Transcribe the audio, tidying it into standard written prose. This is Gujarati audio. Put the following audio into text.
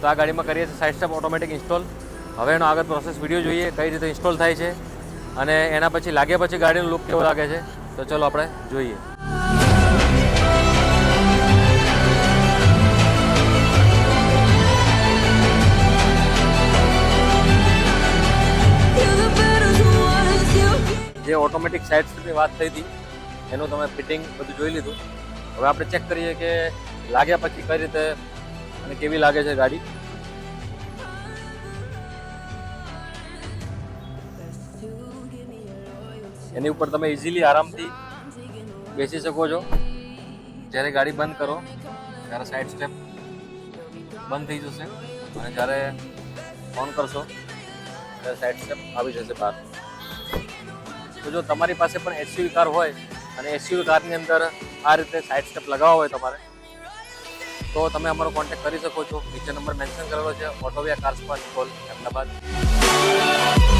તો આ ગાડીમાં કરીએ છીએ સાઇડ સ્ટેપ ઓટોમેટિક ઇન્સ્ટોલ. હવે એનો આગળ પ્રોસેસ વિડીયો જોઈએ કઈ રીતે ઇન્સ્ટોલ થાય છે અને એના પછી લાગ્યા પછી ગાડીનો લુક કેવો લાગે છે. તો ચલો આપણે જોઈએ. જે ઓટોમેટિક સાઇડ સ્ટેપની વાત થઈ હતી એનું તમે ફિટિંગ બધું જોઈ લીધું. હવે આપણે ચેક કરીએ કે લાગ્યા પછી કઈ રીતે અને કેવી લાગે છે ગાડી. એની ઉપર તમે ઇઝીલી આરામથી બેસી શકો છો. જ્યારે ગાડી બંધ કરો ત્યારે સાઇડ સ્ટેપ બંધ થઈ જશે અને જ્યારે ઓન કરશો ત્યારે સાઇડ સ્ટેપ આવી જશે બહાર. તો જો તમારી પાસે પણ એસયુવી કાર હોય અને એસયુવી કારની અંદર આ રીતે સાઇડ સ્ટેપ લગાવવા હોય તમારે તો તમે અમારો કોન્ટેક્ટ કરી શકો છો. નીચે નંબર મેન્શન કરેલો છે, ઓટોવિયા કાર્સ પર, અમદાવાદ.